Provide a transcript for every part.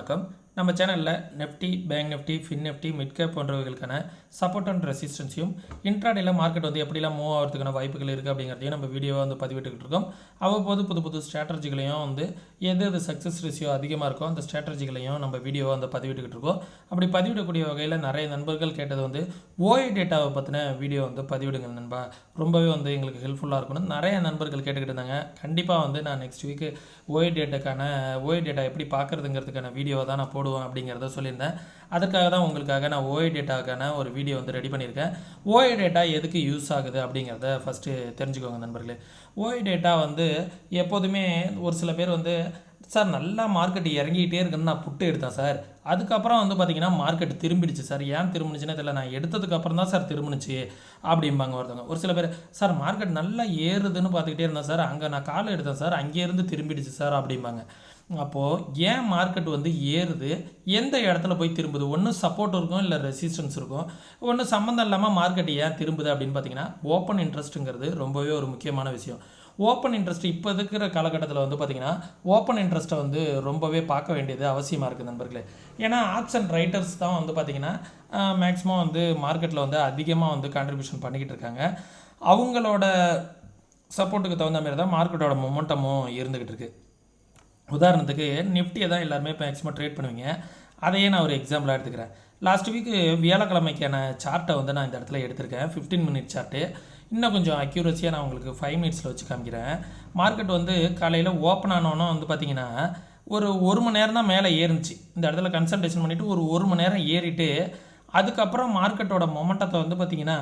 வணக்கம். நம்ம சேனலில் Nifty, Bank Nifty, Fin Nifty, mid cap போன்றவைகளுக்கான சப்போர்ட் அண்ட் ரெசிஸ்டன்ஸையும் இன்ட்ராடேல மார்க்கெட் வந்து எப்படிலாம் மூவ் ஆகிறதுக்கான வாய்ப்புகள் இருக்குது அப்படிங்கிறதையும் நம்ம வீடியோவாக வந்து பதிவிட்டுக்கிட்டு இருக்கோம். அவ்வப்போது புது புது ஸ்ட்ராட்டஜிகளையும் வந்து எது சக்ஸஸ் ரேஷியோ அதிகமாக இருக்கோ அந்த ஸ்ட்ராட்டஜிகளையும் நம்ம வீடியோவாக வந்து பதிவிட்டுக்கிட்டு இருக்கோம். அப்படி பதிவிடக்கூடிய வகையில் நிறைய நண்பர்கள் கேட்டது வந்து ஓஐ டேட்டாவை பற்றின வீடியோ வந்து பதிவிடுங்க நண்பா, ரொம்பவே வந்து எங்களுக்கு ஹெல்ப்ஃபுல்லாக இருக்கணும். நிறைய நண்பர்கள் கேட்டுக்கிட்டு இருந்தாங்க. கண்டிப்பாக வந்து நான் நெக்ஸ்ட் வீக்கு ஓஐ டேட்டா எப்படி பார்க்குறதுங்கிறதுக்கான வீடியோ தான் நான் போடுவேன் அப்படிங்கிறத சொல்லியிருந்தேன். அதற்காக தான் உங்களுக்காக நான் ஓஐ டேட்டாக்கான ஒரு வீடியோ வந்து ரெடி பண்ணியிருக்கேன். ஓஐ டேட்டா எதுக்கு யூஸ் ஆகுது அப்படிங்கிறத ஃபஸ்ட்டு தெரிஞ்சுக்கோங்க நண்பர்களே. ஓஐ டேட்டா வந்து எப்போதுமே ஒரு சில பேர் வந்து சார் நல்லா மார்க்கெட் இறங்கிக்கிட்டே இருக்குன்னு நான் புட்டு எடுத்தேன் சார், அதுக்கப்புறம் வந்து பார்த்தீங்கன்னா மார்க்கெட் திரும்பிடுச்சு சார், ஏன் திரும்பினுச்சுன்னே தெரியல, நான் எடுத்ததுக்கப்புறம் தான் சார் திரும்பினுச்சு அப்படிம்பாங்க ஒருத்தவங்க. ஒரு சில பேர் சார் மார்க்கெட் நல்லா ஏறுதுன்னு பார்த்துக்கிட்டே இருந்தேன் சார், அங்கே நான் காலை எடுத்தேன் சார், அங்கேருந்து திரும்பிடுச்சு சார் அப்படிம்பாங்க. அப்போது ஏன் மார்க்கெட் வந்து ஏறுது, எந்த இடத்துல போய் திரும்புது, ஒன்று சப்போர்ட் இருக்கும் இல்லை ரெசிஸ்டன்ஸ் இருக்கும், ஒன்று சம்மந்தம் இல்லாமல் மார்க்கெட் ஏன் திரும்புது அப்படின்னு பார்த்தீங்கன்னா ஓப்பன் இன்ட்ரெஸ்ட்டுங்கிறது ரொம்பவே ஒரு முக்கியமான விஷயம். ஓப்பன் இன்ட்ரெஸ்ட் இப்போ இருக்கிற காலகட்டத்தில் வந்து பார்த்திங்கன்னா ஓப்பன் இன்ட்ரெஸ்ட்டை வந்து ரொம்பவே பார்க்க வேண்டியது அவசியமாக இருக்குது நண்பர்களே. ஏன்னா ஆப்ஷன் ரைட்டர்ஸ் தான் வந்து பார்த்திங்கன்னா மேக்ஸிமம் வந்து மார்க்கெட்டில் வந்து அதிகமாக வந்து கான்ட்ரிபியூஷன் பண்ணிக்கிட்டு இருக்காங்க. அவங்களோட சப்போர்ட்டுக்கு தகுந்த மாதிரி தான் மார்க்கெட்டோட மொமெண்டமும் இருந்துக்கிட்டு இருக்குது. உதாரணத்துக்கு நிஃப்டியை தான் எல்லாருமே மேக்ஸிமம் ட்ரேட் பண்ணுவீங்க, அதையே நான் ஒரு எக்ஸாம்பிளாக எடுத்துக்கிறேன். லாஸ்ட் வீக்கு வியாழக்கிழமைக்கான சார்ட்டை வந்து நான் இந்த இடத்துல எடுத்திருக்கேன், 15 மினிட் சார்ட்டு. இன்னும் கொஞ்சம் அக்யூரஸியாக நான் உங்களுக்கு 5 மினிட்ஸில் வச்சு காமிக்கிறேன். மார்க்கெட் வந்து காலையில் ஓப்பன் ஆனோன்னா வந்து பார்த்திங்கன்னா ஒரு மணி நேரம் தான் மேலே ஏறிச்சு. இந்த இடத்துல கன்சல்டேஷன் பண்ணிவிட்டு ஒரு மணி நேரம் ஏறிட்டு அதுக்கப்புறம் மார்க்கெட்டோட மொமெண்டத்தை வந்து பார்த்திங்கன்னா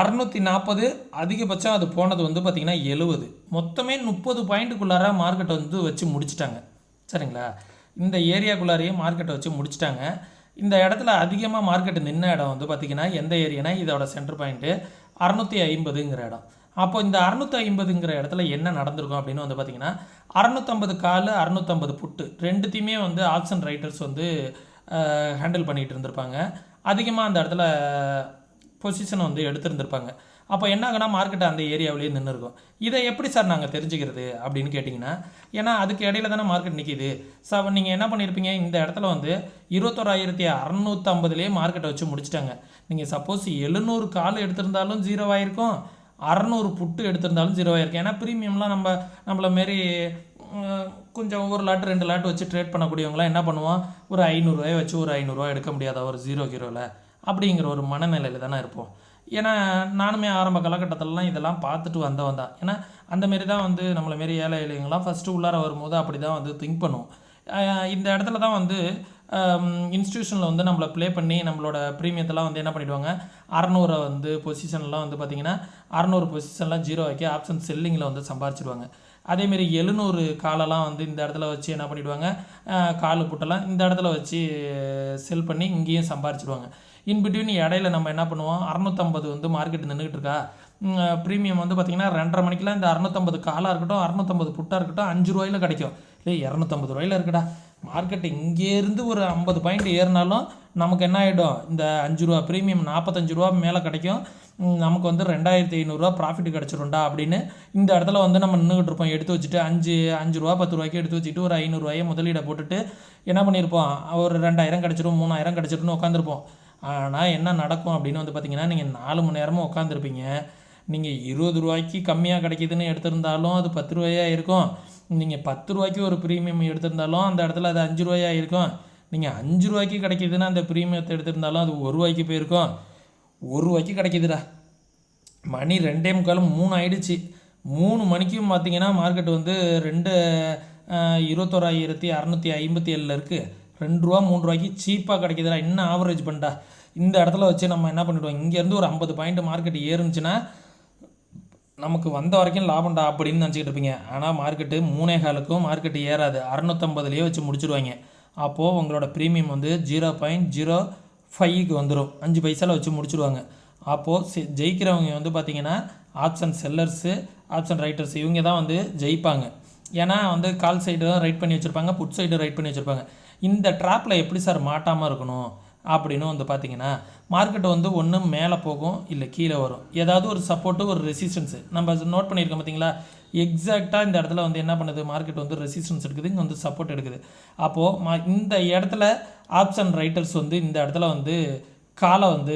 640, அதிகபட்சம் அது போனது வந்து பார்த்திங்கன்னா 70, மொத்தமே 30 பாயிண்ட்டுக்குள்ளார மார்க்கெட்டை வந்து வச்சு முடிச்சிட்டாங்க. சரிங்களா, இந்த ஏரியாக்குள்ளாரையே மார்க்கெட்டை வச்சு முடிச்சிட்டாங்க. இந்த இடத்துல அதிகமாக மார்க்கெட்டு நின்ன இடம் வந்து பார்த்திங்கன்னா எந்த ஏரியானா இதோட சென்டர் பாயிண்ட்டு 650ங்கிற இடம். அப்போ இந்த 650ங்கிற இடத்துல என்ன நடந்திருக்கும் அப்படின்னு வந்து பார்த்திங்கன்னா 650 கால் 650 புட்டு ரெண்டுத்தையுமே வந்து ஆப்ஷன் ரைட்டர்ஸ் வந்து ஹேண்டில் பண்ணிகிட்டு இருந்திருப்பாங்க. அதிகமாக அந்த இடத்துல பொசிஷனை வந்து எடுத்துருந்துருப்பாங்க. அப்போ என்ன ஆகுனா மார்க்கெட் அந்த ஏரியாவிலேயே நின்று இருக்கும். இதை எப்படி சார் நாங்கள் தெரிஞ்சுக்கிறது அப்படின்னு கேட்டிங்கன்னா, ஏன்னா அதுக்கு இடையில தானே மார்க்கெட் நிற்கிது. சார் நீங்கள் என்ன பண்ணியிருப்பீங்க, இந்த இடத்துல வந்து 21,650லேயே மார்க்கெட்டை வச்சு முடிச்சிட்டாங்க. நீங்கள் சப்போஸ் 700 கால் எடுத்திருந்தாலும் 0 ஆகிருக்கும், 600 புட்டு எடுத்திருந்தாலும் 0 ஆகிருக்கும். ஏன்னா ப்ரீமியம்லாம் நம்மள மாரி கொஞ்சம் ஒரு லாட் 2 லாட் வச்சு ட்ரேட் பண்ணக்கூடியவங்களாம் என்ன பண்ணுவோம், ஒரு 500 வச்சு ஒரு 500 எடுக்க முடியாத ஒரு 0 அப்படிங்கிற ஒரு மனநிலையில் தானே இருப்போம். ஏன்னா நானுமே ஆரம்ப காலகட்டத்திலலாம் இதெல்லாம் பார்த்துட்டு வந்தவன் தான். ஏன்னா அந்தமாரி தான் வந்து நம்மளை மாரி ஏழை எளியங்களாம் ஃபஸ்ட்டு உள்ளார வரும்போது அப்படி தான் வந்து திங்க் பண்ணுவோம். இந்த இடத்துல தான் வந்து இன்ஸ்டியூஷனில் வந்து நம்மளை ப்ளே பண்ணி நம்மளோட ப்ரீமியத்தெல்லாம் வந்து என்ன பண்ணிவிடுவாங்க, 600 வந்து பொசிஷன்லாம் வந்து பார்த்திங்கன்னா 600 பொசிஷன்லாம் 0 ஆக்கி ஆப்ஷன் செல்லிங்கில் வந்து சம்பாரிச்சிடுவாங்க. அதேமாரி 700 காலெல்லாம் வந்து இந்த இடத்துல வச்சு என்ன பண்ணிவிடுவாங்க, கால் புட்டெல்லாம் இந்த இடத்துல வச்சு செல் பண்ணி இங்கேயும் சம்பாரிச்சிடுவாங்க. இன்பிட்வீன் இடையில நம்ம என்ன பண்ணுவோம், 650 வந்து மார்க்கெட் நின்றுக்கிட்டு இருக்கா, ப்ரீமியம் வந்து பார்த்திங்கன்னா 2:30 மணிக்கெலாம் இந்த 650 காலாக இருக்கட்டும் 650 புட்டாக இருக்கட்டும் 5 ரூபாயில் கிடைக்கும். இல்லை 250 ரூபாயில் இருக்குடா, மார்க்கெட் இங்கேருந்து ஒரு 50 பாயிண்ட் ஏறினாலும் நமக்கு என்ன ஆகிடும், இந்த 5 ரூபா ப்ரீமியம் 45 ரூபா மேலே கிடைக்கும், நமக்கு வந்து 2,500 ப்ராஃபிட் கிடச்சிரும்டா அப்படின்னு இந்த இடத்துல வந்து நம்ம நின்றுக்கிட்டு இருப்போம். எடுத்து வச்சுட்டு 5 ரூபா 10 ரூபாய்க்கு எடுத்து வச்சுட்டு ஒரு 500 ரூபாயை முதலீடை போட்டுட்டு என்ன பண்ணியிருப்போம், ஒரு 2,000 கிடச்சிரும் 3,000 கிடச்சிரும்னு உட்காந்துருப்போம். ஆனால் என்ன நடக்கும் அப்படின்னு வந்து பார்த்திங்கன்னா, நீங்கள் 4 மணி நேரமும் உட்காந்துருப்பீங்க. நீங்கள் 20 ரூபாய்க்கு கம்மியாக கிடைக்கிதுன்னு எடுத்திருந்தாலும் அது 10 ரூபாயாக இருக்கும். நீங்கள் 10 ரூபாய்க்கு ஒரு ப்ரீமியம் எடுத்திருந்தாலும் அந்த இடத்துல அது 5 ரூபாயாக இருக்கும். நீங்கள் 5 ரூபாய்க்கு கிடைக்கிதுன்னு அந்த ப்ரீமியத்தை எடுத்திருந்தாலும் அது 1 ரூபாய்க்கு போயிருக்கும். 1 ரூபாய்க்கு கிடைக்கிதுடா, மணி 2:45 3 ஆகிடுச்சு. 3 மணிக்கும் பார்த்திங்கன்னா மார்க்கெட் வந்து 21,657 இருக்குது. 2 ரூபா 3 ரூபாய்க்கு சீப்பாக கிடைக்கிதுடா, இன்னும் ஆவரேஜ் பண்ணிட்டா. இந்த இடத்துல வச்சு நம்ம என்ன பண்ணிவிடுவோம், இங்கேருந்து ஒரு 50 பாயிண்ட் மார்க்கெட் ஏறுனுச்சுன்னா நமக்கு வந்த வரைக்கும் லாபம்டா அப்படின்னு நினச்சிக்கிட்டு இருப்பீங்க. ஆனால் மார்க்கெட்டு 3.25க்கும் மார்க்கெட் ஏறாது, 650லேயே வச்சு முடிச்சுடுவாங்க. அப்போது உங்களோட ப்ரீமியம் வந்து 0.05க்கு வந்துடும், 5 பைசாவில் வச்சு முடிச்சுடுவாங்க. அப்போது ஜெயிக்கிறவங்க வந்து பார்த்திங்கன்னா ஆப்ஷன் செல்லர்ஸு ஆப்ஷன் ரைட்டர்ஸ் இவங்க தான் வந்து ஜெயிப்பாங்க. ஏன்னா வந்து கால் சைடு தான் ரைட் பண்ணி வச்சுருப்பாங்க, புட் சைடு ரைட் பண்ணி வச்சுருப்பாங்க. இந்த ட்ராப்பில் எப்படி சார் மாட்டாமல் இருக்கணும் அப்படின்னு வந்து பார்த்திங்கன்னா மார்க்கெட் வந்து ஒன்று மேலே போகும் இல்லை கீழே வரும். ஏதாவது ஒரு சப்போர்ட்டு ஒரு ரெசிஸ்டன்ஸு நம்ம நோட் பண்ணியிருக்கோம் பார்த்தீங்களா, எக்ஸாக்டாக இந்த இடத்துல வந்து என்ன பண்ணுது, மார்க்கெட் வந்து ரெசிஸ்டன்ஸ் எடுக்குது, இங்கே வந்து சப்போர்ட் எடுக்குது. அப்போது இந்த இடத்துல ஆப்ஷன் ரைட்டர்ஸ் வந்து இந்த இடத்துல வந்து காலை வந்து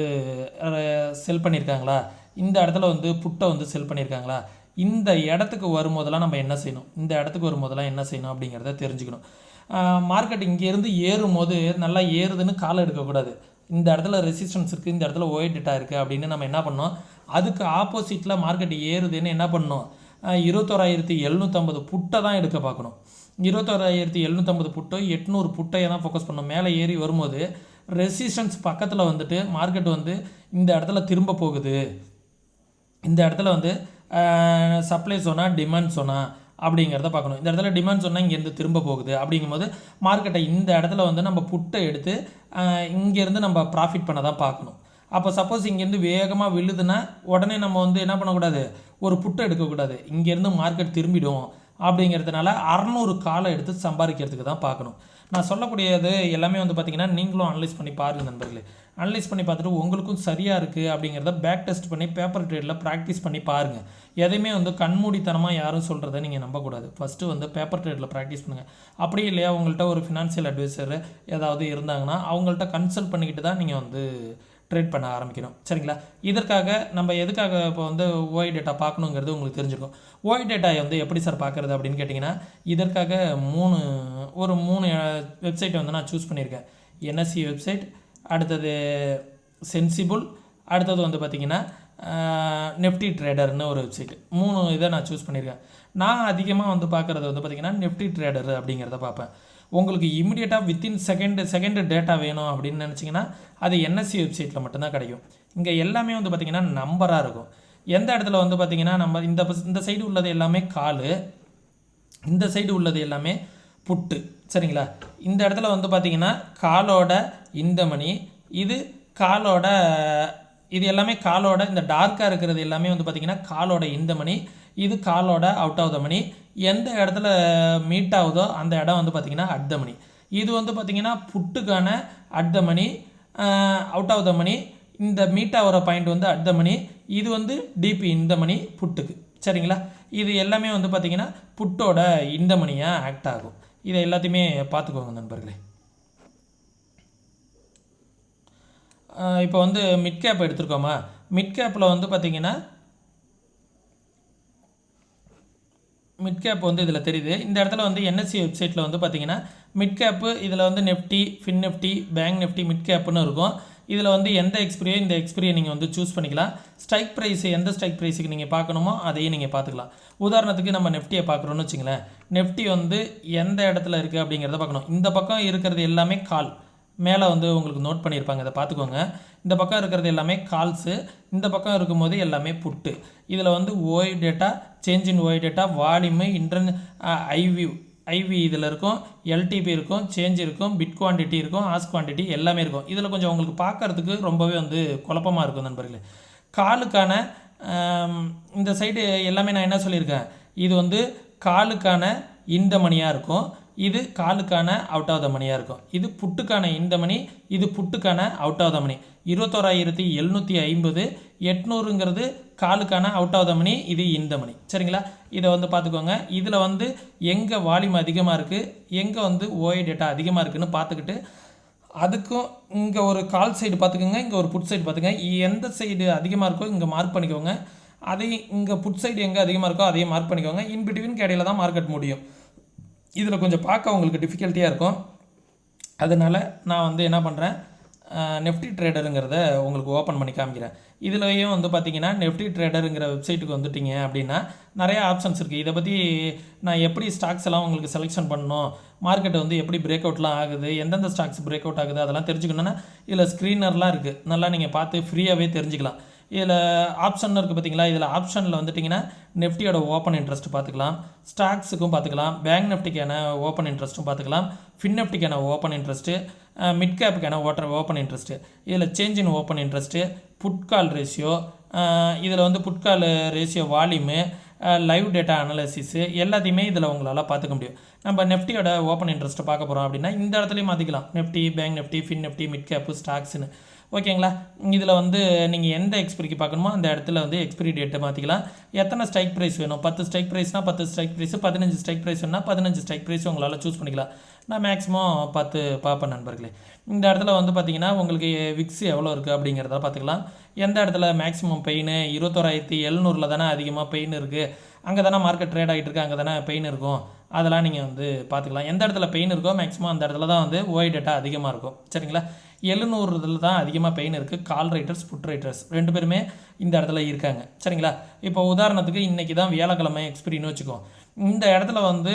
செல் பண்ணியிருக்காங்களா, இந்த இடத்துல வந்து புட்டை வந்து செல் பண்ணியிருக்காங்களா, இந்த இடத்துக்கு வரும்போதெல்லாம் நம்ம என்ன செய்யணும், இந்த இடத்துக்கு வரும்போதெல்லாம் என்ன செய்யணும் அப்படிங்கிறத தெரிஞ்சுக்கணும். மார்க்கெட் இங்கேருந்து ஏறும்போது நல்லா ஏறுதுன்னு காலை எடுக்கக்கூடாது. இந்த இடத்துல ரெசிஸ்டன்ஸ் இருக்குது, இந்த இடத்துல ஒயிட் டேட்டா இருக்குது அப்படின்னு நம்ம என்ன பண்ணோம், அதுக்கு ஆப்போசிட்டில் மார்க்கெட் ஏறுதுன்னு என்ன பண்ணணும், 21,750 புட்டை தான் எடுக்க பார்க்கணும். 21,750 புட்டோ 800 புட்டையை தான் ஃபோக்கஸ் பண்ணணும். மேலே ஏறி வரும்போது ரெசிஸ்டன்ஸ் பக்கத்தில் வந்துட்டு மார்க்கெட் வந்து இந்த இடத்துல திரும்ப போகுது, இந்த இடத்துல வந்து சப்ளை சோனா டிமாண்ட் சோனா அப்படிங்கிறத பார்க்கணும். இந்த இடத்துல டிமாண்ட் சொன்னால் இங்கேருந்து திரும்ப போகுது அப்படிங்கும்போது மார்க்கெட்டை இந்த இடத்துல வந்து நம்ம புட்டை எடுத்து இங்கேருந்து நம்ம ப்ராஃபிட் பண்ண தான் பார்க்கணும். அப்போ சப்போஸ் இங்கேருந்து வேகமாக விழுதுன்னா உடனே நம்ம வந்து என்ன பண்ணக்கூடாது, ஒரு புட்டை எடுக்கக்கூடாது, இங்கேருந்து மார்க்கெட் திரும்பிடும். அப்படிங்கிறதுனால 600 காலை எடுத்து சம்பாதிக்கிறதுக்கு தான் பார்க்கணும். நான் சொல்லக்கூடியது எல்லாமே வந்து பார்த்திங்கன்னா நீங்களும் அனலைஸ் பண்ணி பாருங்கள் நண்பர்களே. அனலைஸ் பண்ணி பார்த்துட்டு உங்களுக்கும் சரியாக இருக்குது அப்படிங்கிறத பேக் டெஸ்ட் பண்ணி பேப்பர் ட்ரேடில் ப்ராக்டிஸ் பண்ணி பாருங்கள். எதையுமே வந்து கண்மூடித்தனமாக யாரும் சொல்கிறத நீங்கள் நம்பக்கூடாது. ஃபஸ்ட்டு வந்து பேப்பர் ட்ரேடில் ப்ராக்டிஸ் பண்ணுங்கள். அப்படி இல்லையா உங்கள்கிட்ட ஒரு ஃபினான்ஷியல் அட்வைசர் ஏதாவது இருந்தாங்கன்னா அவங்கள்ட்ட கன்சல்ட் பண்ணிக்கிட்டு தான் நீங்கள் வந்து ட்ரேட் பண்ண ஆரம்பிக்கணும். சரிங்களா? இதற்காக நம்ம எதுக்காக இப்போ வந்து ஓஐ டேட்டா பார்க்கணுங்கிறது உங்களுக்கு தெரிஞ்சிருக்கும். ஓஐ டேட்டா வந்து எப்படி சார் பார்க்குறது அப்படின்னு கேட்டிங்கன்னா, இதற்காக ஒரு மூணு வெப்சைட்டை வந்து நான் சூஸ் பண்ணியிருக்கேன். என்எஸ்சி வெப்சைட், அடுத்தது சென்சிபிள், அடுத்தது வந்து பார்த்திங்கன்னா நெஃப்டி ட்ரேடர்னு ஒரு வெப்சைட். 3 இதை நான் சூஸ் பண்ணியிருக்கேன். நான் அதிகமாக வந்து பார்க்குறது வந்து பார்த்திங்கன்னா நெஃப்டி ட்ரேடர் அப்படிங்கிறத பார்ப்பேன். உங்களுக்கு இமிடியேட்டாக வித்தின் செகண்ட் டேட்டா வேணும் அப்படின்னு நினச்சிங்கன்னா அது என்எஸ்சி வெப்சைட்டில் மட்டும்தான் கிடைக்கும். இங்கே எல்லாமே வந்து பார்த்திங்கன்னா நம்பராக இருக்கும். எந்த இடத்துல வந்து பார்த்திங்கன்னா நம்ம இந்த சைடு உள்ளது எல்லாமே கால், இந்த சைடு உள்ளது எல்லாமே புட்டு. சரிங்களா? இந்த இடத்துல வந்து பார்த்திங்கன்னா காலோட இந்த மணி, இது எல்லாமே காலோட இந்த டார்க்காக இருக்கிறது எல்லாமே வந்து பார்த்திங்கன்னா காலோட இந்த மணி, இது காலோட அவுட் ஆஃப் த மணி. எந்த இடத்துல மீட் ஆகுதோ அந்த இடம் வந்து பார்த்திங்கன்னா அட் த மணி. இது வந்து பார்த்திங்கன்னா புட்டுக்கான at the money, out of the money. இந்த மீட் ஆகிற பாயிண்ட் வந்து அட் த மணி, இது வந்து டிபி இந்த மணி புட்டுக்கு. சரிங்களா? இது எல்லாமே வந்து பார்த்திங்கன்னா புட்டோட இந்த மணியாக ஆக்ட் ஆகும். இதை எல்லாத்தையுமே பார்த்துக்கோங்க நண்பர்களே. இப்போ வந்து மிட் கேப் எடுத்துருக்கோமா, மிட் கேப்பில் வந்து பார்த்திங்கன்னா மிட் கேப் வந்து இதில் தெரியுது. இந்த இடத்துல வந்து என்எஸ்சி வெப்சைட்டில் வந்து பார்த்திங்கன்னா மிட் கேப்பு இதில் வந்து Nifty, Fin Nifty, Bank Nifty mid கேப்புன்னு இருக்கும். இதில் வந்து எந்த எக்ஸ்பிரியோ இந்த எக்ஸ்பிரியை நீங்கள் வந்து சூஸ் பண்ணிக்கலாம். ஸ்ட்ரைக் ப்ரைஸ் எந்த ஸ்ட்ரைக் ப்ரைஸுக்கு நீங்கள் பார்க்கணுமோ அதையும் நீங்கள் பார்த்துக்கலாம். உதாரணத்துக்கு நம்ம நெஃப்டியை பார்க்குறோன்னு வச்சுங்களேன். நெஃப்டி வந்து எந்த இடத்துல இருக்குது அப்படிங்கிறத பார்க்கணும். இந்த பக்கம் இருக்கிறது எல்லாமே கால், மேலே வந்து உங்களுக்கு நோட் பண்ணியிருப்பாங்க, இதை பார்த்துக்கோங்க. இந்த பக்கம் இருக்கிறது எல்லாமே கால்ஸு, இந்த பக்கம் இருக்கும்போது எல்லாமே புட்டு. இதில் வந்து OI data, change in OI data, volume, IV இதில் இருக்கும், எல்டிபி இருக்கும், சேஞ்ச் இருக்கும், பிட் குவான்டிட்டி இருக்கும், ஆஸ் குவான்டிட்டி எல்லாமே இருக்கும். இதில் கொஞ்சம் உங்களுக்கு பார்க்குறதுக்கு ரொம்பவே வந்து குழப்பமாக இருக்கும் நண்பர்களே. காலுக்கான இந்த சைடு எல்லாமே நான் என்ன சொல்லியிருக்கேன், இது வந்து காலுக்கான இந்த மணியாக இருக்கும், இது காலுக்கான அவுட் ஆஃப் த மணியாக இருக்கும். இது புட்டுக்கான இந்த மணி, இது புட்டுக்கான அவுட் ஆஃப் த மணி. 21,750, 800ங்கிறது காலுக்கான அவுட் ஆஃப் த மணி, இது இந்த மணி. சரிங்களா? இதை வந்து பார்த்துக்கோங்க. இதில் வந்து எங்கே வால்யூம் அதிகமாக இருக்குது, எங்கே வந்து ஓஐ டேட்டா அதிகமாக இருக்குதுன்னு பார்த்துக்கிட்டு அதுக்கும் இங்கே ஒரு கால் சைடு பார்த்துக்கோங்க, இங்கே ஒரு புட் சைடு பார்த்துக்கோங்க. எந்த சைடு அதிகமாக இருக்கோ இங்கே மார்க் பண்ணிக்கோங்க. அதையும் இங்கே புட் சைடு எங்கே அதிகமாக இருக்கோ அதையும் மார்க் பண்ணிக்கோங்க. இன்பிட்வீன் இடையில தான் மார்க்கெட் முடியும். இதில் கொஞ்சம் பார்க்க உங்களுக்கு டிஃபிகல்ட்டியாக இருக்கும். அதனால் நான் வந்து என்ன பண்ணுறேன், நெஃப்டி ட்ரேடருங்கிறத உங்களுக்கு ஓப்பன் பண்ணி காமிக்கிறேன். இதுலேயும் வந்து பார்த்திங்கன்னா நெஃப்டி ட்ரேடருங்கிற வெப்சைட்டுக்கு வந்துட்டிங்க அப்படின்னா நிறையா ஆப்ஷன்ஸ் இருக்குது. இதை பற்றி நான் எப்படி ஸ்டாக்ஸ் எல்லாம் உங்களுக்கு செலெக்ஷன் பண்ணணும், மார்க்கெட் வந்து எப்படி பிரேக் அவுட்லாம் ஆகுது, எந்தெந்த ஸ்டாக்ஸ் பிரேக் அவுட் ஆகுது அதெல்லாம் தெரிஞ்சுக்கணுன்னா இதில் ஸ்க்ரீனர்லாம் இருக்குது, நல்லா நீங்கள் பார்த்து ஃப்ரீயாகவே தெரிஞ்சுக்கலாம். இதில் ஆப்ஷன் இருக்குது பார்த்தீங்களா, இதில் ஆப்ஷனில் வந்துட்டிங்கன்னா நெஃப்டியோட ஓப்பன் இன்ட்ரெஸ்ட் பார்த்துக்கலாம், ஸ்டாக்ஸுக்கும் பார்த்துக்கலாம், பேங்க் நெஃப்டிக்கான ஓப்பன் இன்ட்ரெஸ்ட்டும் பார்த்துக்கலாம், ஃபின் நெஃப்டிக்கான ஓப்பன் இன்ட்ரெஸ்ட்டு, மிட் கேப்புக்கான ஓப்பன் இன்ட்ரெஸ்ட்டு, இதில் change in open interest, put call ratio, இதில் வந்து put call ratio volume, live data analysis எல்லாத்தையுமே இதில் உங்களால் பார்த்துக்க முடியும். நம்ம நெஃப்டியோட ஓப்பன் இன்ட்ரெஸ்ட்டை பார்க்க போகிறோம் அப்படின்னா இந்த இடத்துலையும் மாற்றிக்கலாம். Nifty, Bank Nifty, Fin Nifty, mid cap, ஸ்டாக்ஸ்னு. ஓகேங்களா? இதில் வந்து நீங்கள் எந்த எக்ஸ்பிரிக்கு பார்க்கணுமோ அந்த இடத்துல வந்து எக்ஸ்பிரி டேட்டை மாற்றிக்கலாம். எத்தனை ஸ்ட்ரைக் ப்ரைஸ் வேணும்? 10 ஸ்ட்ரைக் ப்ரைஸ்னால் 10 ஸ்ட்ரைக் ப்ரைஸு, 15 ஸ்ட்ரைக் ப்ரைஸ் வேணும்னா 15 ஸ்ட்ரைக் ப்ரைஸ் உங்களால் சூஸ் பண்ணிக்கலாம். நான் மேக்ஸிமம் 10 பார்ப்பேன் நண்பர்களே. இந்த இடத்துல வந்து பார்த்தீங்கன்னா உங்களுக்கு விக்ஸ் எவ்வளோ இருக்குது அப்படிங்கிறத பார்த்துக்கலாம். எந்த இடத்துல மேக்ஸிமம் பெயின் 21,700 தானே அதிகமாக பெயின் இருக்குது, அங்கே தானே மார்க்கெட் ட்ரேட் ஆகிட்டு இருக்கு, அங்கே தானே பெயின் இருக்கும். அதெல்லாம் நீங்கள் வந்து பார்த்துக்கலாம். எந்த இடத்துல பெயின் இருக்கோ மேக்ஸிமம் அந்த இடத்துல தான் வந்து ஓய் டேட்டா அதிகமாக இருக்கும். சரிங்களா? 700 தான் அதிகமாக பெயின் இருக்குது. கால் ரைட்டர்ஸ், புட் ரைட்டர்ஸ் 2 பேருமே இந்த இடத்துல இருக்காங்க. சரிங்களா? இப்போ உதாரணத்துக்கு இன்றைக்கி தான் வியாழக்கிழமை எக்ஸ்பிரின்னு வச்சுக்கோ. இந்த இடத்துல வந்து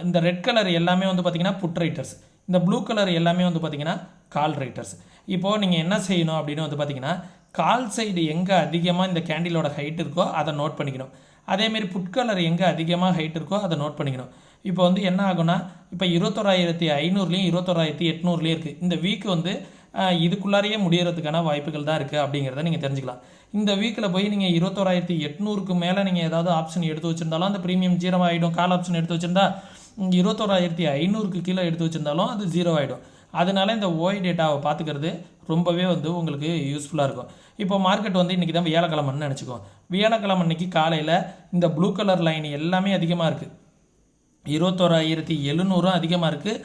இந்த ரெட் கலர் எல்லாமே வந்து பார்த்திங்கன்னா புட் ரைட்டர்ஸ், இந்த ப்ளூ கலர் எல்லாமே வந்து பார்த்திங்கன்னா கால் ரைட்டர்ஸ். இப்போது நீங்கள் என்ன செய்யணும் அப்படின்னு வந்து பார்த்திங்கன்னா கால் சைடு எங்கே அதிகமாக இந்த கேண்டிலோட ஹைட் இருக்கோ அதை நோட் பண்ணிக்கணும். அதேமாரி புட் கலர் எங்கே அதிகமாக ஹைட் இருக்கோ அதை நோட் பண்ணிக்கணும். இப்போ வந்து என்ன ஆகும்னா இப்போ 21,500லையும் 21,800லையும் இருக்குது. இந்த வீக் வந்து இதுக்குள்ளாரையே முடியறதுக்கான வாய்ப்புகள் தான் இருக்குது அப்படிங்கிறத நீங்கள் தெரிஞ்சுக்கலாம். இந்த வீக்கில் போய் நீங்கள் 21,800க்கு மேலே நீங்கள் ஏதாவது ஆப்ஷன் எடுத்து வச்சுருந்தாலும் அந்த ப்ரீமியம் 0 ஆகிடும். கால் ஆப்ஷன் எடுத்து வச்சுருந்தா 21,500க்கு கீழே எடுத்து வச்சுருந்தாலும் அது 0 ஆகிடும். அதனால இந்த ஓய் டேட்டாவை பார்த்துக்கிறது ரொம்பவே வந்து உங்களுக்கு யூஸ்ஃபுல்லாக இருக்கும். இப்போ மார்க்கெட் வந்து இன்றைக்கி தான் வியாழக்கிழமைன்னு நினச்சிக்கோ. வியாழக்கிழமை அன்றைக்கி காலையில் இந்த ப்ளூ கலர் லைன் எல்லாமே அதிகமாக இருக்குது. 21,700 அதிகமாக இருக்குது.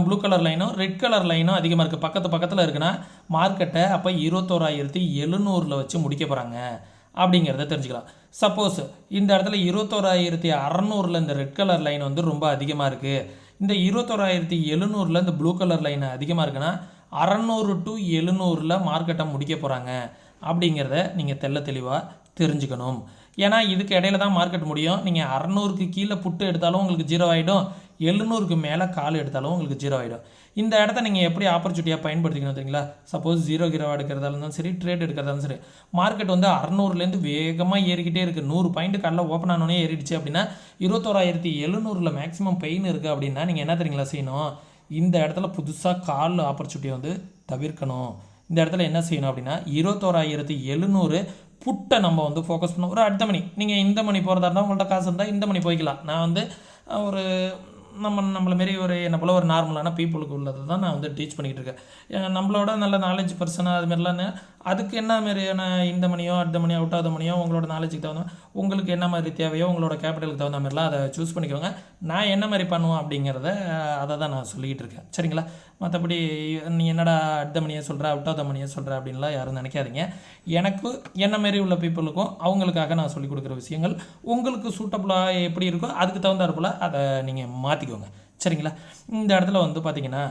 ப்ளூ கலர் லைனும் ரெட் கலர் லைனும் அதிகமாக இருக்குது. பக்கத்தில் இருக்குன்னா மார்க்கெட்டை அப்போ 21,700 வச்சு முடிக்க போகிறாங்க அப்படிங்கிறத தெரிஞ்சுக்கலாம். சப்போஸ் இந்த இடத்துல 21,600 இந்த ரெட் கலர் லைன் வந்து ரொம்ப அதிகமாக இருக்குது, இந்த 21,700 இந்த ப்ளூ கலர் லைன் அதிகமாக இருக்குன்னா 600 to 700 மார்க்கெட்டை முடிக்க போகிறாங்க அப்படிங்கிறத நீங்கள் தெளிவாக தெரிஞ்சுக்கணும். ஏன்னா இதுக்கு இடையில தான் மார்க்கெட் முடியும். நீங்கள் 600க்கு கீழே புட்டு எடுத்தாலும் உங்களுக்கு 0 ஆகிடும், 700க்கு மேலே கால் எடுத்தாலும் உங்களுக்கு 0 ஆகிடும். இந்த இடத்த நீங்கள் எப்படி ஆப்பர்ச்சுனிட்டியாக பயன்படுத்திக்கணும் தெரியுங்களா? சப்போஸ் 0 கிரோ எடுக்கிறதா இருந்தாலும் சரி, ட்ரேட் எடுக்கிறதாலும் சரி, மார்க்கெட் வந்து 600லேருந்து வேகமாக ஏறிக்கிட்டே இருக்குது. 100 பாயிண்ட் காலைல ஓப்பன் ஆனோடனே ஏறிடுச்சு அப்படின்னா 21,700 மேக்ஸிமம் பெயின் இருக்குது அப்படின்னா நீங்கள் என்ன தெரியுங்களா செய்யணும்? இந்த இடத்துல புதுசாக கால் ஆப்பர்ச்சுனிட்டியை வந்து தவிர்க்கணும். இந்த இடத்துல என்ன செய்யணும் அப்படின்னா 21,700 புட்டை நம்ம வந்து ஃபோக்கஸ் பண்ணணும். ஒரு அடுத்த மணி நீங்கள் இந்த மணி போகிறதா இருந்தால் உங்கள்கிட்ட காசு இருந்தால் இந்த மணி போய்க்கலாம். நான் வந்து ஒரு நம்மளை மாரி ஒரு என்ன போல் ஒரு நார்மலான பீப்புளுக்கு உள்ளது தான் நான் வந்து டீச் பண்ணிக்கிட்டு இருக்கேன். நம்மளோட நல்ல நாலேஜ் பர்சனாக அதுமாரிலாம் அதுக்கு என்ன மாதிரியான இந்த மணியோ அடுத்த மணியோ அவுட் ஆகுத மணியோ உங்களோட நாலேஜுக்கு தகுந்த உங்களுக்கு என்ன மாதிரி தேவையோ உங்களோட கேபிட்டலுக்கு தகுந்த மாதிரிலாம் அதை சூஸ் பண்ணிக்கோங்க. நான் என்ன மாதிரி பண்ணுவேன் அப்படிங்கிறத அதை தான் நான் சொல்லிக்கிட்டு இருக்கேன். சரிங்களா? மற்றபடி நீ என்னடா அடுத்த மணியை சொல்கிற அவுட் ஆஃப் த மணியை சொல்கிற அப்படின்லாம் யாரும் நினைக்காதீங்க. எனக்கு என்ன மாரி உள்ள பீப்புளுக்கும் அவங்களுக்காக நான் சொல்லிக் கொடுக்குற விஷயங்கள் உங்களுக்கு சூட்டபுளாக எப்படி இருக்கோ அதுக்கு தகுந்தாற்போல் அதை நீங்கள் மாற்றிக்கோங்க. சரிங்களா? இந்த இடத்துல வந்து பார்த்தீங்கன்னா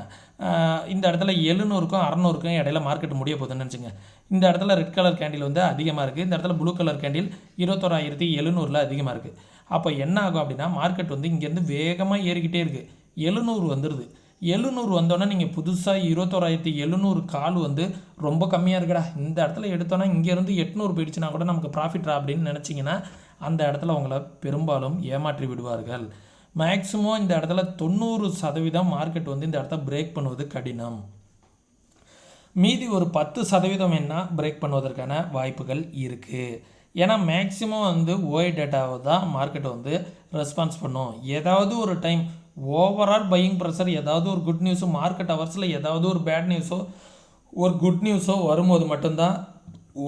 இந்த இடத்துல 700க்கும் 600க்கும் இடையில மார்க்கெட் முடிய போகுதுன்னு நினச்சிங்க. இந்த இடத்துல ரெட் கலர் கேண்டில் வந்து அதிகமாக இருக்குது, இந்த இடத்துல ப்ளூ கலர் கேண்டில் 21,700 அதிகமாக இருக்குது. அப்போ என்ன ஆகும் அப்படின்னா மார்க்கெட் வந்து இங்கேருந்து வேகமாக ஏறிக்கிட்டே இருக்குது. 700 வந்துடுது. 700 வந்தோன்னா நீங்கள் புதுசாக 21,700 கால் வந்து ரொம்ப கம்மியாக இருக்குடா, இந்த இடத்துல எடுத்தோன்னா இங்கேருந்து 800 போயிடுச்சுன்னா கூட நமக்கு ப்ராஃபிட்ரா அப்படின்னு நினச்சிங்கன்னா அந்த இடத்துல அவங்கள பெரும்பாலும் ஏமாற்றி விடுவார்கள். மேக்ஸிமம் இந்த இடத்துல 90% மார்க்கெட் வந்து இந்த இடத்த பிரேக் பண்ணுவது கடினம். மீதி ஒரு 10% என்ன பிரேக் பண்ணுவதற்கான வாய்ப்புகள் இருக்குது. ஏன்னா மேக்ஸிமம் வந்து ஓய் டேட்டாவை தான் மார்க்கெட் வந்து ரெஸ்பான்ஸ் பண்ணும். ஏதாவது ஒரு டைம் ஓவரால் பையிங் ப்ரெஷர், ஏதாவது ஒரு குட் நியூஸோ, மார்க்கெட் ஹவர்ஸில் ஏதாவது ஒரு பேட் நியூஸோ ஒரு குட் நியூஸோ வரும்போது மட்டும்தான்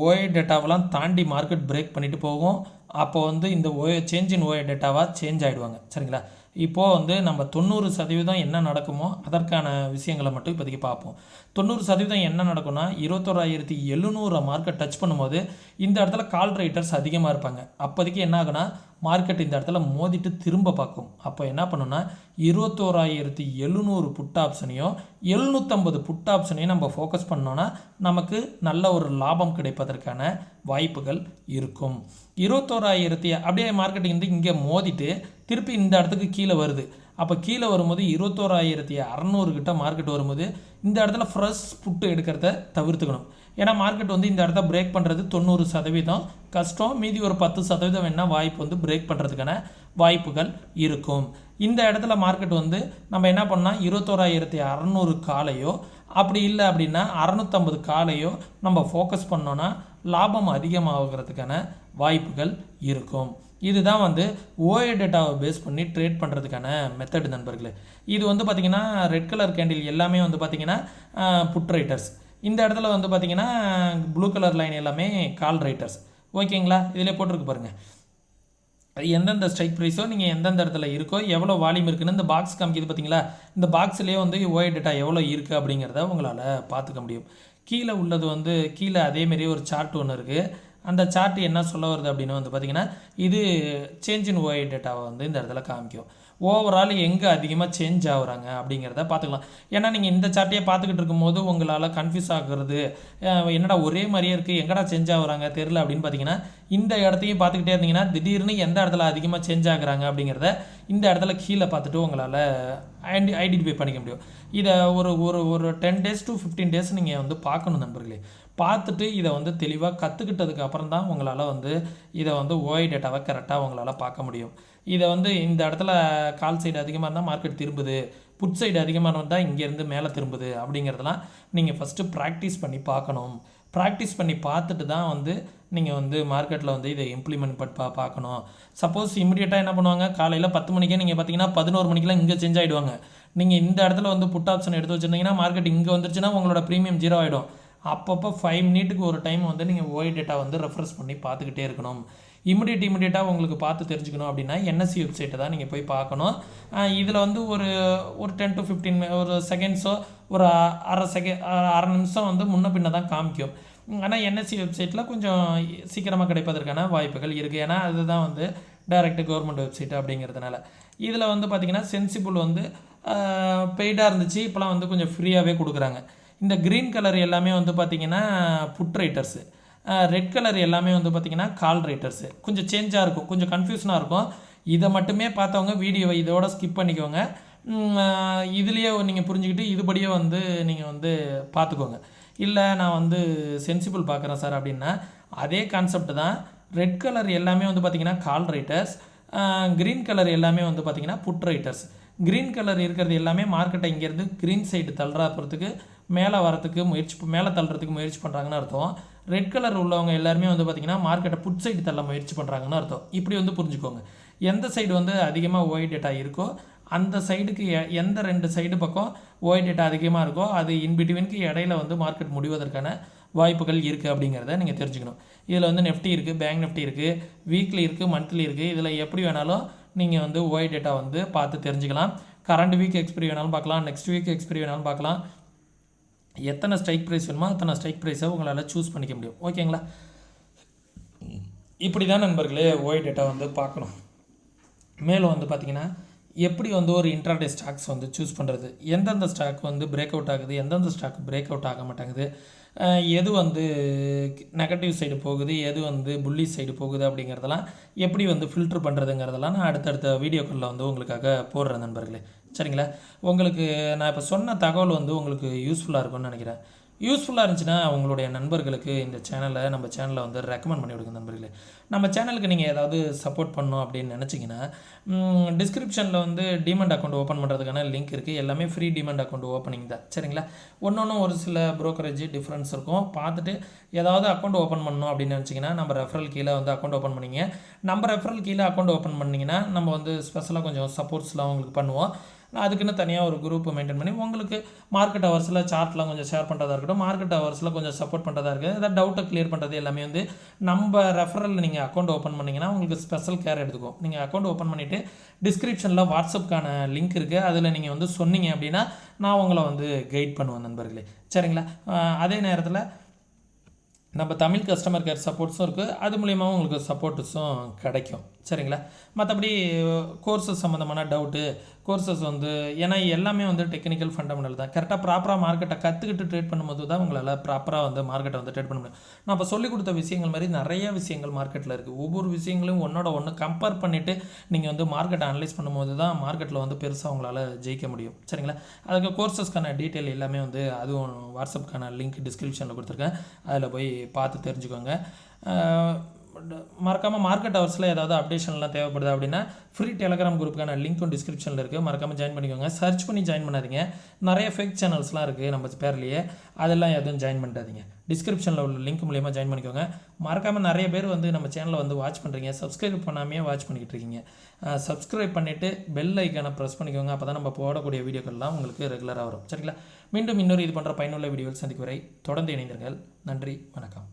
ஓய் டேட்டாவெல்லாம் தாண்டி மார்க்கெட் பிரேக் பண்ணிட்டு போகும். அப்போ வந்து இந்த சேஞ்ச் இன் ஓய் டேட்டாவாக சேஞ்ச் ஆகிடுவாங்க. சரிங்களா? இப்போது வந்து நம்ம 90% என்ன நடக்குமோ அதற்கான விஷயங்களை மட்டும் இப்போதைக்கு பார்ப்போம். 90% என்ன நடக்கும்னா 21,700 மார்க்கெட் டச் பண்ணும்போது இந்த இடத்துல கால் ரைட்டர்ஸ் அதிகமாக இருப்பாங்க. அப்போதைக்கு என்ன ஆகுனா மார்க்கெட் இந்த இடத்துல மோதிட்டு திரும்ப பார்க்கும். அப்போ என்ன பண்ணுன்னா 21,700 புட் ஆப்ஷனையும் 750 புட் ஆப்ஷனையும் நம்ம ஃபோக்கஸ் பண்ணோன்னா நமக்கு நல்ல ஒரு லாபம் கிடைப்பதற்கான வாய்ப்புகள் இருக்கும். 21,000 அப்படியே மார்க்கெட்டிங் வந்து இங்கே மோதிட்டு திருப்பி இந்த இடத்துக்கு கீழே வருது. அப்போ கீழே வரும்போது 21,600 கிட்ட மார்க்கெட் வரும்போது இந்த இடத்துல ஃப்ரெஷ் புட்டு எடுக்கிறத தவிர்த்துக்கணும். ஏன்னா மார்க்கெட் வந்து இந்த இடத்த பிரேக் பண்ணுறது 90% கஷ்டம். மீதி ஒரு 10% வேணா வாய்ப்பு வந்து பிரேக் பண்ணுறதுக்கான வாய்ப்புகள் இருக்கும். இந்த இடத்துல மார்க்கெட் வந்து நம்ம என்ன பண்ணால் 21,600 காலையோ அப்படி இல்லை அப்படின்னா 650 காலையோ நம்ம ஃபோக்கஸ் பண்ணோன்னா லாபம் அதிகமாகிறதுக்கான வாய்ப்புகள் இருக்கும். இதுதான் வந்து ஓஏ டேட்டாவை பேஸ் பண்ணி ட்ரேட் பண்ணுறதுக்கான மெத்தட் நண்பர்களே. இது வந்து பார்த்திங்கன்னா ரெட் கலர் கேண்டில் எல்லாமே வந்து பார்த்திங்கன்னா புட் ரைட்டர்ஸ். இந்த இடத்துல வந்து பார்த்திங்கன்னா ப்ளூ கலர் லைன் எல்லாமே கால் ரைட்டர்ஸ். ஓகேங்களா, இதிலே போட்டிருக்கு பாருங்கள். எந்தெந்த ஸ்ட்ரைக் ப்ரைஸோ நீங்கள் எந்தெந்த இடத்துல இருக்கோ எவ்வளோ வால்யூம் இருக்குன்னு இந்த பாக்ஸ் காமிக்கிது பார்த்தீங்களா. இந்த பாக்ஸ்லேயே வந்து ஓஏ டேட்டா எவ்வளோ இருக்குது அப்படிங்கிறத உங்களால் பார்த்துக்க முடியும். கீழே உள்ளது வந்து கீழே அதேமாரி ஒரு சார்ட் ஒன்று இருக்குது. அந்த சார்ட் என்ன சொல்ல வருது அப்படின்னு வந்து பார்த்திங்கன்னா இது சேஞ்ச் இன் ஓஏ டேட்டாவை வந்து இந்த இடத்துல காமிக்கும். ஓவரால் எங்கே அதிகமாக சேஞ்ச் ஆகுறாங்க அப்படிங்கிறத பார்த்துக்கலாம். ஏன்னா நீங்கள் இந்த சார்ட்டையே பார்த்துக்கிட்டு இருக்கும்போது உங்களால் கன்ஃபியூஸ் ஆகுறது, என்னடா ஒரே மாதிரியே இருக்குது எங்கடா சேஞ்ச் ஆகுறாங்க தெரில அப்படின்னு பார்த்தீங்கன்னா இந்த இடத்தையும் பார்த்துக்கிட்டே இருந்தீங்கன்னா திடீர்னு எந்த இடத்துல அதிகமாக சேஞ்ச் ஆகுறாங்க அப்படிங்கிறத இந்த இடத்துல கீழே பார்த்துட்டு உங்களால் ஐடென்டிஃபை பண்ணிக்க முடியும். இதை ஒரு ஒரு ஒரு 10 days to 15 days நீங்கள் வந்து பார்க்கணும் நண்பர்களே. பார்த்துட்டு இதை வந்து தெளிவாக கற்றுக்கிட்டதுக்கு அப்புறம் தான் உங்களால் வந்து இதை வந்து ஓஐ டேட்டாவை கரெக்டாக உங்களால் பார்க்க முடியும். இதை வந்து இந்த இடத்துல கால் சைடு அதிகமாக இருந்தால் மார்க்கெட் திரும்புது, புட் சைடு அதிகமாக இருந்தால் இங்கேருந்து மேலே திரும்புது அப்படிங்கிறதெல்லாம் நீங்கள் ஃபஸ்ட்டு ப்ராக்டிஸ் பண்ணி பார்க்கணும். ப்ராக்டிஸ் பண்ணி பார்த்துட்டு தான் வந்து நீங்கள் வந்து மார்க்கெட்டில் வந்து இதை இம்ப்ளிமெண்ட் பார்க்கணும். சப்போஸ் இமீடியட்டாக என்ன பண்ணுவாங்க, காலையில் 10 மணிக்கே நீங்கள் பார்த்தீங்கன்னா 11 மணிக்கெலாம் இங்கே சேஞ்ச் ஆகிடுவாங்க. நீங்கள் இந்த இடத்துல வந்து புட் ஆப்ஷன் எடுத்து வச்சுருந்தீங்கன்னா மார்க்கெட் இங்கே வந்துருச்சுன்னா உங்களோட ப்ரீமியம் 0 ஆகிடும். அப்பப்போ 5 மினிட்டுக்கு ஒரு டைம் வந்து நீங்கள் ஓஐ டேட்டா வந்து ரெஃப்ரெஷ் பண்ணி பார்த்துக்கிட்டே இருக்கணும். இமிடியேட்டாக உங்களுக்கு பார்த்து தெரிஞ்சுக்கணும் அப்படின்னா என்எஸ்சி வெப்சைட்டை தான் நீங்கள் போய் பார்க்கணும். இதில் வந்து ஒரு 10 to 15 ஒரு செகண்ட்ஸோ ஒரு அரை நிமிஷம் வந்து முன்ன பின்ன தான் காமிக்கும். ஆனால் என்எஸ்சி வெப்சைட்டில் கொஞ்சம் சீக்கிரமாக கிடைப்பதற்கான வாய்ப்புகள் இருக்குது. ஏன்னா அதுதான் வந்து டைரக்ட் கவர்மெண்ட் வெப்சைட் அப்படிங்கிறதுனால. இதில் வந்து பார்த்திங்கன்னா சென்சிபிள் வந்து பெய்டாக இருந்துச்சு, இப்போலாம் வந்து கொஞ்சம் ஃப்ரீயாகவே கொடுக்குறாங்க. இந்த க்ரீன் கலர் எல்லாமே வந்து பார்த்திங்கன்னா புட் ரைட்டர்ஸு, ரெட் கலர் எல்லாமே வந்து பார்த்திங்கன்னா கால் ரைட்டர்ஸு. கொஞ்சம் சேஞ்சாக இருக்கும், கொஞ்சம் கன்ஃபியூஷனாக இருக்கும். இதை மட்டுமே பார்த்தவங்க வீடியோவை இதோட ஸ்கிப் பண்ணிக்கோங்க. இதுலேயே நீங்கள் புரிஞ்சுக்கிட்டு இதுபடியே வந்து நீங்கள் வந்து பார்த்துக்கோங்க. இல்லை நான் வந்து சென்சிபிள் பார்க்குறேன் சார் அப்படின்னா அதே கான்செப்ட் தான். ரெட் கலர் எல்லாமே வந்து பார்த்திங்கன்னா கால் ரைட்டர்ஸ், க்ரீன் கலர் எல்லாமே வந்து பார்த்திங்கன்னா புட் ரைட்டர்ஸ். க்ரீன் கலர் இருக்கிறது எல்லாமே மார்க்கெட்டை இங்கேருந்து க்ரீன் சைடு தள்ளுறதுக்கு மேலே வரத்துக்கு மேலே தள்ளுறதுக்கு முயற்சி பண்ணுறாங்கன்னு அர்த்தம். ரெட் கலர் உள்ளவங்க எல்லாருமே வந்து பார்த்திங்கன்னா மார்க்கெட்டை புட் சைடு தள்ள முயற்சி பண்ணுறாங்கன்னு அர்த்தம். இப்படி வந்து புரிஞ்சுக்கோங்க. எந்த சைடு வந்து அதிகமாக ஓஐ டேட்டா இருக்கோ அந்த சைடுக்கு எந்த 2 சைடு பக்கம் ஓஐ டேட்டா அதிகமாக இருக்கோ அது இன்பிட்வீனுக்கு இடையில வந்து மார்க்கெட் முடிவதற்கான வாய்ப்புகள் இருக்குது அப்படிங்கிறத நீங்கள் தெரிஞ்சுக்கணும். இதில் வந்து நெஃப்டி இருக்குது, பேங்க் நெஃப்டி இருக்குது, வீக்லி இருக்குது, மந்த்லி இருக்குது. இதில் எப்படி வேணாலும் நீங்கள் வந்து ஓஐ டேட்டா வந்து பார்த்து தெரிஞ்சுக்கலாம். கரண்ட் வீக் எக்ஸ்பிரி வேணாலும் பார்க்கலாம், நெக்ஸ்ட் வீக் எக்ஸ்பிரி வேணாலும் பார்க்கலாம். எத்தனை ஸ்ட்ரைக் ப்ரைஸ் வேணுமோ அத்தனை ஸ்ட்ரைக் ப்ரைஸை உங்களால் சூஸ் பண்ணிக்க முடியும். ஓகேங்களா, இப்படி தான் நண்பர்களே ஓஐ டேட்டா வந்து பார்க்கணும். மேலும் வந்து பார்த்திங்கன்னா எப்படி வந்து ஒரு இன்ட்ராடே ஸ்டாக்ஸ் வந்து சூஸ் பண்ணுறது, எந்தெந்த ஸ்டாக் வந்து பிரேக் அவுட் ஆகுது, எந்தெந்த ஸ்டாக் பிரேக் அவுட் ஆக மாட்டேங்குது, எது வந்து நெகட்டிவ் சைடு போகுது, எது வந்து புள்ளி சைடு போகுது அப்படிங்கிறதெல்லாம் எப்படி வந்து ஃபில்ட்ரு பண்ணுறதுங்கிறதெல்லாம் நான் அடுத்தடுத்த வீடியோக்களில் வந்து உங்களுக்காக போடுறேன் நண்பர்களே. சரிங்களா, உங்களுக்கு நான் இப்போ சொன்ன தகவல் வந்து உங்களுக்கு யூஸ்ஃபுல்லாக இருக்கும்னு நினைக்கிறேன். யூஸ்ஃபுல்லாக இருந்துச்சுன்னா உங்களுடைய நண்பர்களுக்கு இந்த நம்ம சேனலை வந்து ரெக்கமெண்ட் பண்ணி விடுங்க நண்பர்களே. நம்ம சேனலுக்கு நீங்கள் ஏதாவது சப்போர்ட் பண்ணணும் அப்படின்னு நினச்சிங்கன்னா டிஸ்கிரிப்ஷனில் வந்து டிமெண்ட் அக்கௌண்ட் ஓப்பன் பண்ணுறதுக்கான லிங்க் இருக்குது. எல்லாமே ஃப்ரீ டிமெண்ட் அக்கௌண்ட் ஓப்பனிங் தான். சரிங்களா, ஒன்று ஒரு சில ப்ரோக்கரேஜ் டிஃப்ரென்ஸ் இருக்கும். பார்த்துட்டு ஏதாவது அக்கௌண்ட் ஓப்பன் பண்ணணும் அப்படின்னு நினச்சிங்கன்னா நம்ம ரெஃபரல் கீழே வந்து அக்கௌண்ட் ஓப்பன் பண்ணிங்க. நம்ம ரெஃபரல் கீழே அக்கௌண்ட் ஓப்பன் பண்ணிங்கன்னா நம்ம வந்து ஸ்பெஷலாக கொஞ்சம் சப்போர்ட்ஸ்லாம் உங்களுக்கு பண்ணுவோம். அதுக்குன்னு தனியாக ஒரு குரூப் மெயின்டைன் பண்ணி உங்களுக்கு மார்க்கெட் ஹவர்ஸில் சார்ட்லாம் கொஞ்சம் ஷேர் பண்ணுறதா இருக்கட்டும், மார்க்கெட் ஹவர்ஸில் கொஞ்சம் சப்போர்ட் பண்ணுறதா இருக்குது, ஏதாவது டவுட்டை கிளியர் பண்ணுறது எல்லாமே வந்து நம்ம ரெஃபரலில் நீங்கள் அக்கௌண்ட் ஓப்பன் பண்ணிங்கன்னா உங்களுக்கு ஸ்பெஷல் கேர் எடுத்துக்கும். நீங்கள் அக்கௌண்ட் ஓப்பன் பண்ணிவிட்டு டிஸ்கிரிப்ஷனில் வாட்ஸ்அப்புக்கான லிங்க் இருக்குது, அதில் நீங்கள் வந்து சொன்னீங்க அப்படின்னா நான் உங்களை வந்து கைட் பண்ணுவேன் நண்பர்களே. சரிங்களா, அதே நேரத்தில் நம்ம தமிழ் கஸ்டமர் கேர் சப்போர்ட்ஸும் இருக்குது, அது மூலியமாகவும் உங்களுக்கு சப்போர்ட்ஸும் கிடைக்கும். சரிங்களா, மற்றபடி கோர்சஸ் சம்மந்தமான டவுட்டு கோர்சஸ் வந்து ஏன்னா எல்லாமே வந்து டெக்னிக்கல் ஃபண்டமெண்டல் தான். கரெக்டாக ப்ராப்பராக மார்க்கெட்டை கற்றுக்கிட்டு ட்ரேட் பண்ணும்போது தான் உங்களால் ப்ராப்பராக வந்து மார்க்கெட்டை வந்து ட்ரேட் பண்ண முடியும். நான் இப்போ சொல்லிக் கொடுத்த விஷயங்கள் மாதிரி நிறைய விஷயங்கள் மார்க்கெட்டில் இருக்குது. ஒவ்வொரு விஷயங்களையும் ஒன்று கம்பேர் பண்ணிவிட்டு நீங்கள் வந்து மார்க்கெட்டை அனலைஸ் பண்ணும்போது தான் மார்க்கெட்டில் வந்து பெருசாக உங்களால் ஜெயிக்க முடியும். சரிங்களா, அதுக்கு கோர்சஸ்க்கான டீட்டெயில் எல்லாமே வந்து அதுவும் வாட்ஸ்அப்புக்கான லிங்க் டிஸ்கிரிப்ஷனில் கொடுத்துருக்கேன், அதில் போய் பார்த்து தெரிஞ்சுக்கோங்க. மறக்காமல் மார்க்கெட் ஹவர்ஸில் ஏதாவது அப்டேஷன்லாம் தேவைப்படுது அப்படின்னா ஃப்ரீ டெலகிராம் குரூப்புக்கான லிங்க்கும் டிஸ்கிரிப்ஷனில் இருக்குது, மறக்காமல் ஜாயின் பண்ணிக்கோங்க. சர்ச் பண்ணி ஜாயின் பண்ணாதீங்க, நிறைய ஃபேக் சேனல்ஸ்லாம் இருக்குது நம்ம பேர்லேயே, அதெல்லாம் எதுவும் ஜாயின் பண்ணிட்டாதீங்க. டிஸ்கிரிப்ஷனில் உள்ள லிங்க் மூலியமாக ஜாயின் பண்ணிக்கோங்க. மறக்காமல் நிறைய பேர் நம்ம சேனலை வாட்ச் பண்ணுறீங்க, சப்ஸ்கிரைப் பண்ணாமையே வாட்ச் பண்ணிக்கிட்டு இருக்கீங்க. சப்ஸ்கிரைப் பண்ணிவிட்டு பெல் ஐக்கானை ப்ரெஸ் பண்ணிக்கோங்க, அப்போ தான் நம்ம போடக்கூடிய வீடியோக்கள்லாம் உங்களுக்கு ரெகுலராக வரும். சரிங்களா? மீண்டும் இன்னொரு இது பண்ணுற பயனுள்ள வீடியோவில் சந்திக்கும் வரை தொடர்ந்து இணைந்தீர்கள். நன்றி, வணக்கம்.